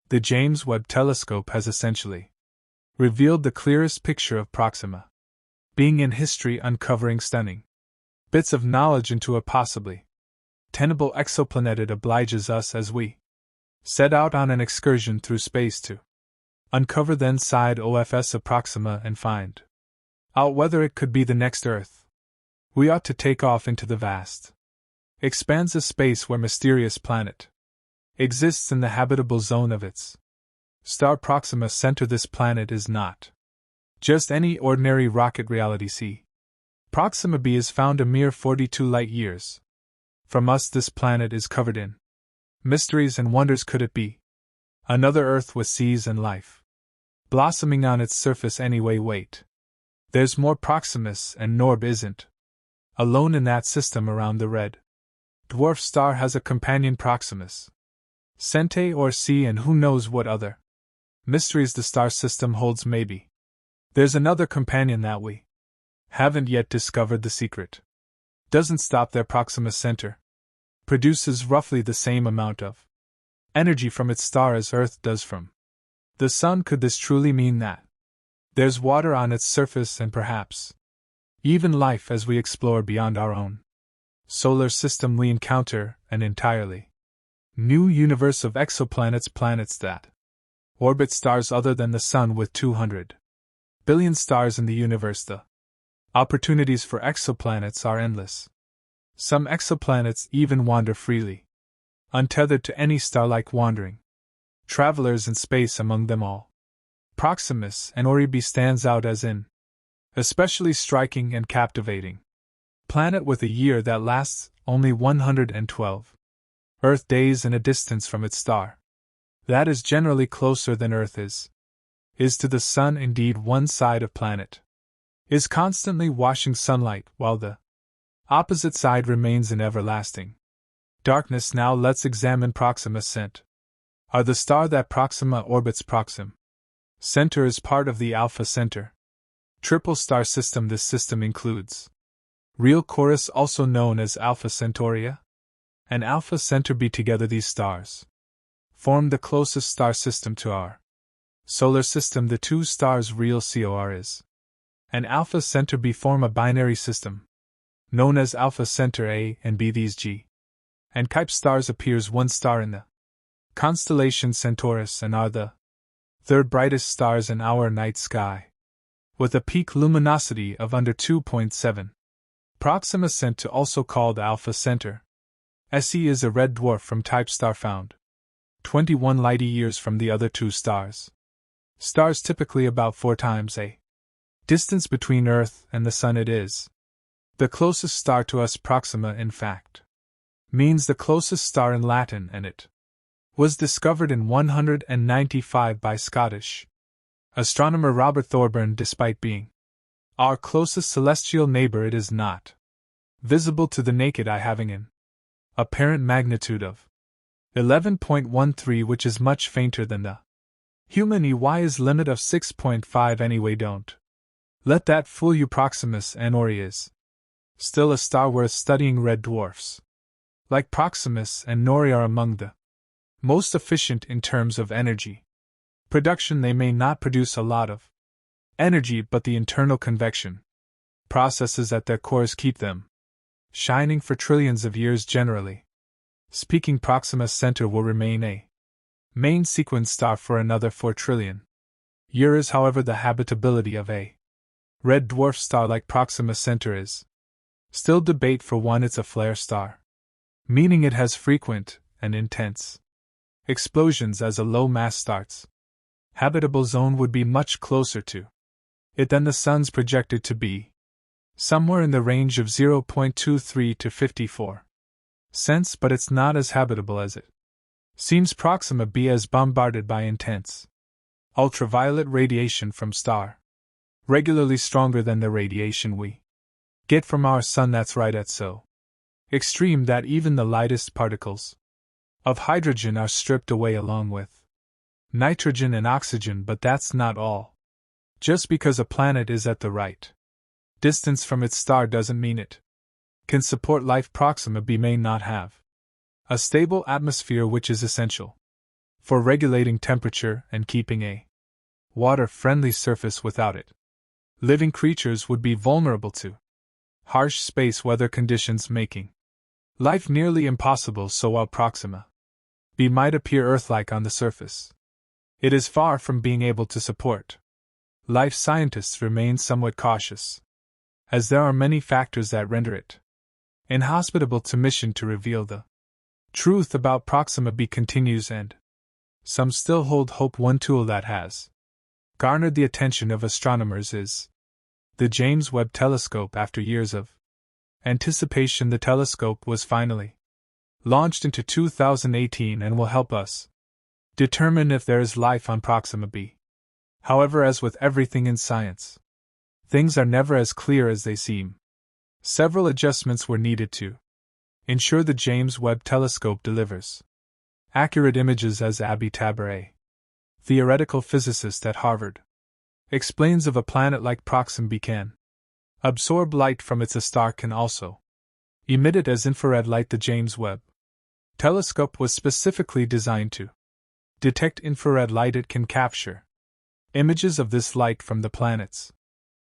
The James Webb Telescope has essentially revealed the clearest picture of Proxima, being in history, uncovering stunning bits of knowledge into a possibly tenable exoplanet. It obliges us as we set out on an excursion through space to uncover then side OFS of Proxima and find out whether it could be the next Earth. We ought to take off into the vast expanse of space where mysterious planet exists in the habitable zone of its star Proxima Centauri. This planet is not just any ordinary rocket. Reality see. Proxima B is found a mere 42 light-years from us. This planet is covered in mysteries and wonders. Could it be another Earth with seas and life blossoming on its surface? Anyway, wait. There's more. Proximus and Norb isn't alone in that system. Around the red dwarf star has a companion, Proximus Centauri or C, and who knows what other mysteries the star system holds. Maybe there's another companion that we haven't yet discovered. The secret doesn't stop there. Proxima Centauri produces roughly the same amount of energy from its star as Earth does from the Sun. Could this truly mean that there's water on its surface and perhaps even life? As we explore beyond our own solar system, we encounter an entirely new universe of exoplanets, planets that orbit stars other than the Sun. With 200 billion stars in the universe, the opportunities for exoplanets are endless. Some exoplanets even wander freely, untethered to any star, like wandering travelers in space. Among them all, Proximus Centauri B stands out as an especially striking and captivating planet with a year that lasts only 112 Earth days and a distance from its star that is generally closer than Earth is to the Sun. Indeed, one side of planet is constantly washing sunlight, while the opposite side remains in everlasting darkness. Now let's examine Proxima Centauri, the star that Proxima orbits. Proxima Centauri is part of the Alpha Centauri triple star system. This system includes real Chorus, also known as Alpha Centauri, and Alpha Centauri B. Together these stars form the closest star system to our solar system. The two stars real Cors and Alpha Centauri B form a binary system known as Alpha Centauri A and B. These G and Kuiper stars appears one star in the constellation Centaurus and are the third brightest stars in our night sky, with a peak luminosity of under 2.7. Proxima Centauri, also called Alpha Centauri SE, is a red dwarf from type star found 21 light-years from the other two stars. Stars typically about 4 times a distance between Earth and the Sun. It is the closest star to us. Proxima, in fact, means the closest star in Latin, and it was discovered in 195 by Scottish astronomer Robert Thorburn. Despite being our closest celestial neighbor, it is not visible to the naked eye, having an apparent magnitude of 11.13, which is much fainter than the human EY's limit of 6.5. Anyway, don't let that fool you. Proxima Centauri is still a star worth studying. Red dwarfs like Proxima Centauri are among the most efficient in terms of energy production. They may not produce a lot of energy, but the internal convection processes at their cores keep them shining for trillions of years. Generally speaking, Proxima Centauri will remain a main sequence star for another 4 trillion years. However, the habitability of a red dwarf star like Proxima Centauri is still debate. For one, it's a flare star, meaning it has frequent and intense explosions as a low mass starts. Habitable zone would be much closer to it than the Sun's projected to be, somewhere in the range of 0.23 to 54 cents, but it's not as habitable as it seems. Proxima B is bombarded by intense ultraviolet radiation from star, regularly stronger than the radiation we get from our Sun. That's right, at so extreme that even the lightest particles of hydrogen are stripped away along with nitrogen and oxygen. But that's not all. Just because a planet is at the right distance from its star doesn't mean it can support life. Proxima B may not have a stable atmosphere, which is essential for regulating temperature and keeping a water-friendly surface without it. Living creatures would be vulnerable to harsh space weather conditions, making life nearly impossible. So while Proxima B might appear Earth-like on the surface, it is far from being able to support life. Scientists remain somewhat cautious, as there are many factors that render it inhospitable to mission to reveal the truth about Proxima B continues, and some still hold hope. One tool that has garnered the attention of astronomers is the James Webb Telescope. After years of anticipation, the telescope was finally launched into 2018 and will help us determine if there is life on Proxima B. However, as with everything in science, things are never as clear as they seem. Several adjustments were needed to ensure the James Webb Telescope delivers accurate images. As Habitable, a theoretical physicist at Harvard, explains, of a planet like Proxima B can absorb light from its star, can also emit it as infrared light. The James Webb Telescope was specifically designed to detect infrared light. It can capture images of this light from the planet's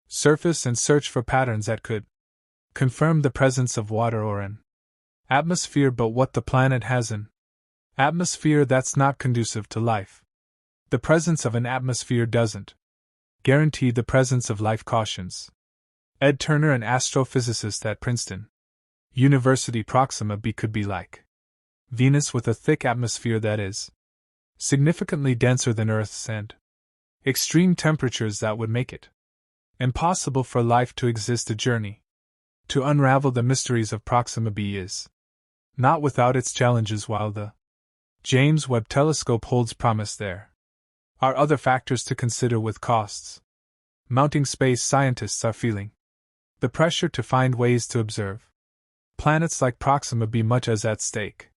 surface and search for patterns that could confirm the presence of water or an atmosphere. But what the planet has, an atmosphere that's not conducive to life. The presence of an atmosphere doesn't guarantee the presence of life, cautions Ed Turner, an astrophysicist at Princeton University. Proxima B could be like Venus, with a thick atmosphere that is significantly denser than Earth's, and extreme temperatures that would make it impossible for life to exist. A journey to unravel the mysteries of Proxima B is not without its challenges. While the James Webb Telescope holds promise, there are other factors to consider. With costs mounting, space scientists are feeling the pressure to find ways to observe planets like Proxima B. Much is at stake,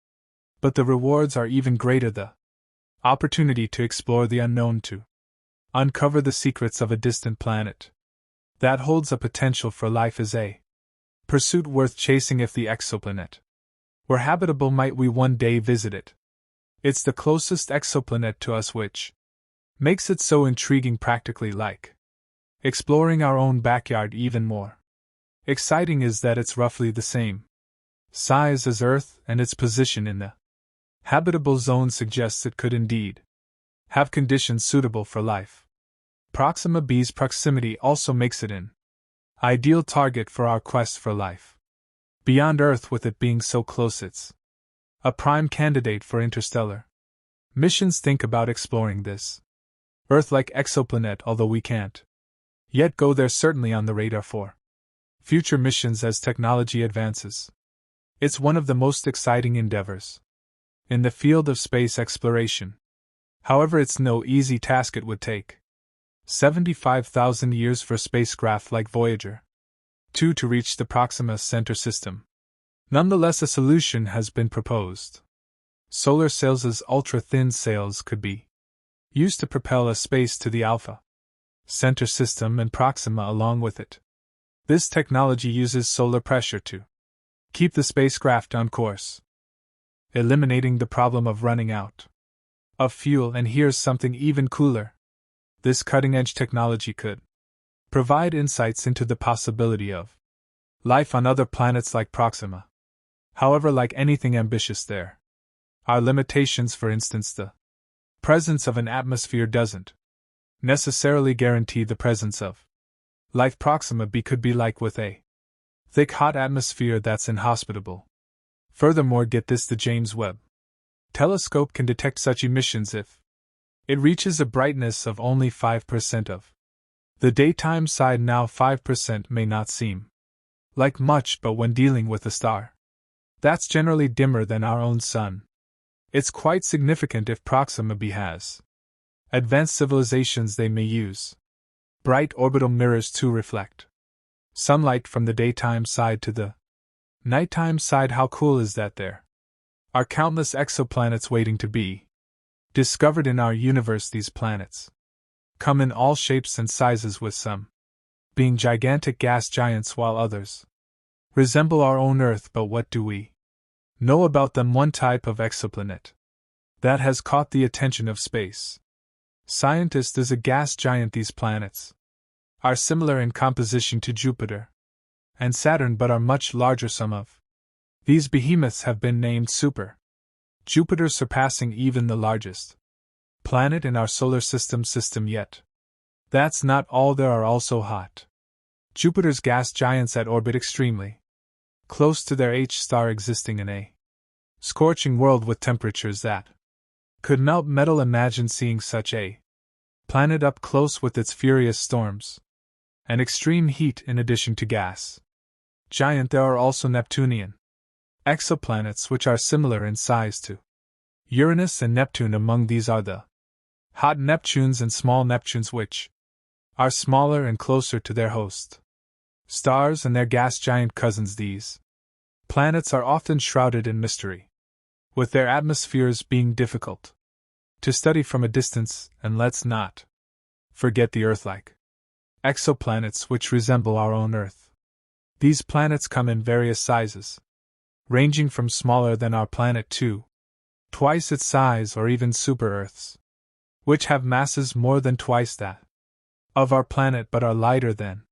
but the rewards are even greater. The opportunity to explore the unknown, to uncover the secrets of a distant planet that holds a potential for life, is a pursuit worth chasing. If the exoplanet were habitable, might we one day visit it? It's the closest exoplanet to us, which makes it so intriguing, practically like exploring our own backyard. Even more exciting is that it's roughly the same size as Earth, and its position in the habitable zone suggests it could indeed have conditions suitable for life. Proxima B's proximity also makes it an ideal target for our quest for life beyond Earth. With it being so close, it's a prime candidate for interstellar missions. Think about exploring this Earth-like exoplanet. Although we can't yet go there, certainly on the radar for future missions as technology advances. It's one of the most exciting endeavors in the field of space exploration. However, it's no easy task. It would take 75,000 years for a spacecraft like Voyager 2 to reach the Proxima Centauri system. Nonetheless, a solution has been proposed. Solar sails, as ultra-thin sails, could be used to propel a space to the Alpha Centauri system and Proxima along with it. This technology uses solar pressure to keep the spacecraft on course, eliminating the problem of running out of fuel. And here's something even cooler. This cutting-edge technology could provide insights into the possibility of life on other planets like Proxima. However, like anything ambitious, there are limitations. For instance, the presence of an atmosphere doesn't necessarily guarantee the presence of life. Proxima B could be like with a thick, hot atmosphere that's inhospitable. Furthermore, get this, the James Webb Telescope can detect such emissions if it reaches a brightness of only 5% of the daytime side. Now, 5% may not seem like much, but when dealing with a star that's generally dimmer than our own Sun, it's quite significant. If Proxima B has advanced civilizations, they may use bright orbital mirrors to reflect sunlight from the daytime side to the nighttime side. How cool is that? There are countless exoplanets waiting to be discovered in our universe. These planets come in all shapes and sizes, with some being gigantic gas giants while others resemble our own Earth. But what do we know about them? One type of exoplanet that has caught the attention of space scientists is a gas giant. These planets are similar in composition to Jupiter and Saturn but are much larger. Some of these behemoths have been named super Jupiter, surpassing even the largest planet in our solar system yet. That's not all, there are also hot Jupiter's gas giants that orbit extremely close to their H star, existing in a scorching world with temperatures that could melt metal. Imagine seeing such a planet up close with its furious storms and extreme heat. In addition to gas giant, there are also Neptunian exoplanets which are similar in size to Uranus and Neptune. Among these are the hot Neptunes and small Neptunes, which are smaller and closer to their host stars and their gas giant cousins. These planets are often shrouded in mystery, with their atmospheres being difficult to study from a distance. And let's not forget the Earth-like exoplanets which resemble our own Earth. These planets come in various sizes, ranging from smaller than our planet to twice its size, or even super-Earths, which have masses more than twice that of our planet but are lighter than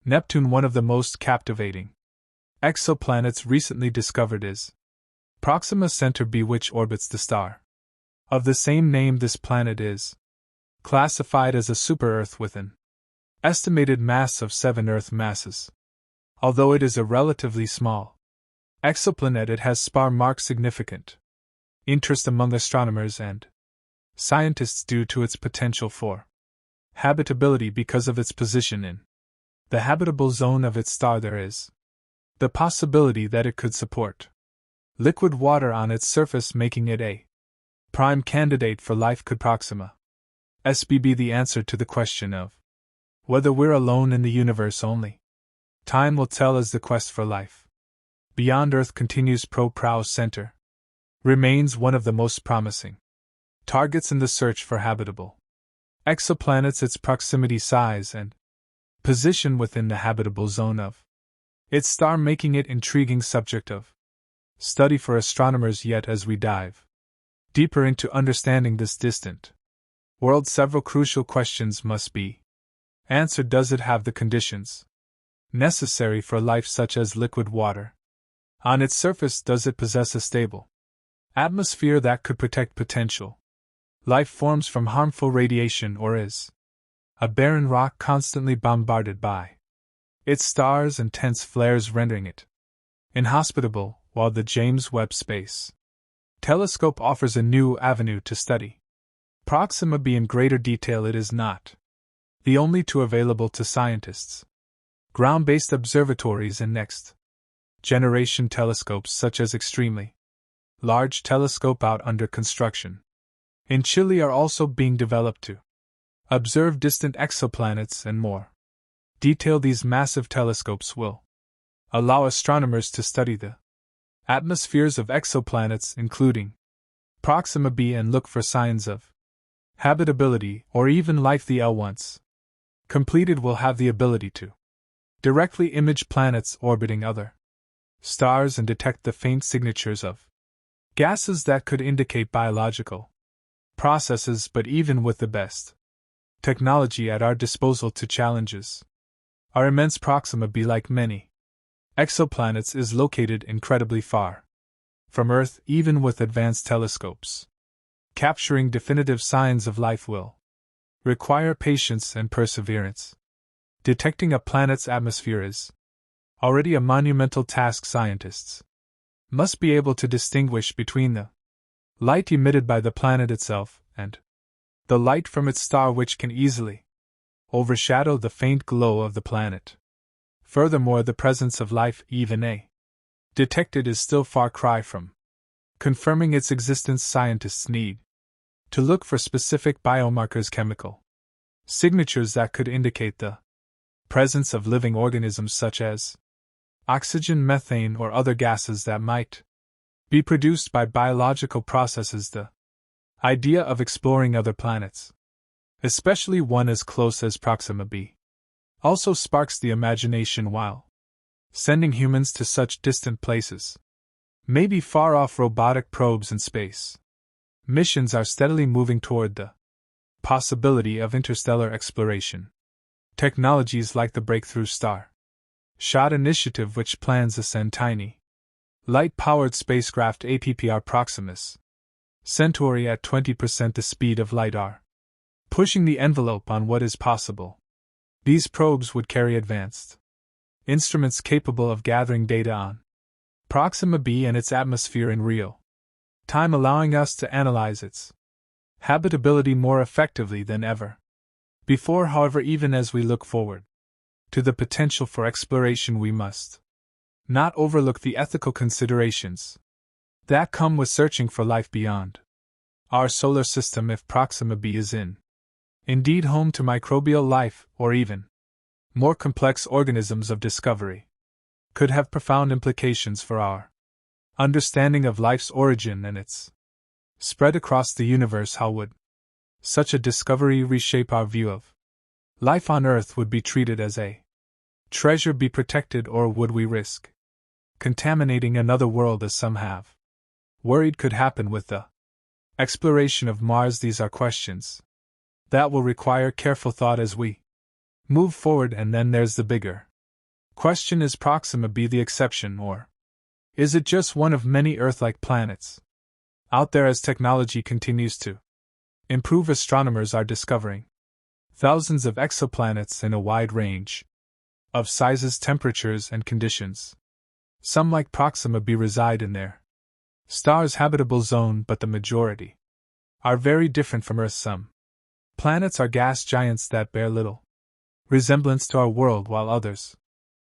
Neptune. One of the most captivating exoplanets recently discovered is Proxima Centauri B, which orbits the star of the same name. This planet is classified as a super-Earth with an estimated mass of 7 Earth masses. Although it is a relatively small exoplanet, it has sparked significant interest among astronomers and scientists due to its potential for habitability. Because of its position in the habitable zone of its star, there is the possibility that it could support liquid water on its surface, making it a prime candidate for life. Could Proxima SB be the answer to the question of whether we're alone in the universe? Only time will tell as the quest for life beyond Earth continues. Proxima Centauri remains one of the most promising targets in the search for habitable exoplanets. Its proximity, size, and position within the habitable zone of its star making it intriguing subject of study for astronomers. Yet as we dive deeper into understanding this distant world, several crucial questions must be answered. Does it have the conditions necessary for life, such as liquid water on its surface? Does it possess a stable atmosphere that could protect potential life forms from harmful radiation, or is a barren rock constantly bombarded by its stars and tense flares, rendering it inhospitable? While the James Webb Space Telescope offers a new avenue to study Proxima B in greater detail, it is not the only two available to scientists. Ground-based observatories and next-generation telescopes, such as extremely large telescope out under construction in Chile, are also being developed to observe distant exoplanets and more detail. These massive telescopes will allow astronomers to study the atmospheres of exoplanets, including Proxima B, and look for signs of habitability or even life. The L, once completed, will have the ability to directly image planets orbiting other stars and detect the faint signatures of gases that could indicate biological processes. But even with the best technology at our disposal, to challenges are immense. Proxima B, like many exoplanets, is located incredibly far from Earth. Even with advanced telescopes, capturing definitive signs of life will require patience and perseverance. Detecting a planet's atmosphere is already a monumental task. Scientists must be able to distinguish between the light emitted by the planet itself and the light from its star, which can easily overshadow the faint glow of the planet. Furthermore, the presence of life, even a detected, is still far cry from confirming its existence. Scientists need to look for specific biomarkers, chemical signatures that could indicate the presence of living organisms, such as oxygen, methane, or other gases that might be produced by biological processes. The idea of exploring other planets, especially one as close as Proxima B, also sparks the imagination. While sending humans to such distant places, maybe far-off robotic probes in space Missions are steadily moving toward the possibility of interstellar exploration. Technologies like the Breakthrough Starshot initiative, which plans to send tiny, light-powered spacecraft APPR Proxima Centauri at 20% the speed of light, are pushing the envelope on what is possible. These probes would carry advanced instruments capable of gathering data on Proxima B and its atmosphere in real time, allowing us to analyze its habitability more effectively than ever before. However, even as we look forward to the potential for exploration, we must not overlook the ethical considerations that come with searching for life beyond our solar system. If Proxima B is indeed home to microbial life, or even more complex organisms of discovery, could have profound implications for our understanding of life's origin and its spread across the universe. How would such a discovery reshape our view of life on Earth? Would be treated as a treasure, be protected, or would we risk contaminating another world, as some have worried could happen with the exploration of Mars? These are questions that will require careful thought as we move forward. And then there's the bigger question: is Proxima B the exception, or is it just one of many Earth-like planets out there? As technology continues to improve, astronomers are discovering thousands of exoplanets in a wide range of sizes, temperatures, and conditions. Some, like Proxima B, reside in their star's habitable zone, but the majority are very different from Earth. Some planets are gas giants that bear little resemblance to our world, while others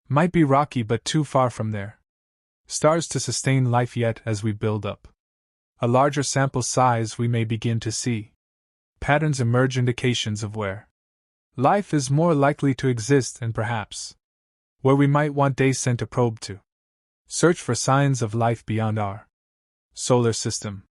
might be rocky but too far from their stars to sustain life. Yet, as we build up a larger sample size, we may begin to see patterns emerge, indications of where life is more likely to exist, and perhaps where we might one day send a probe to search for signs of life beyond our solar system.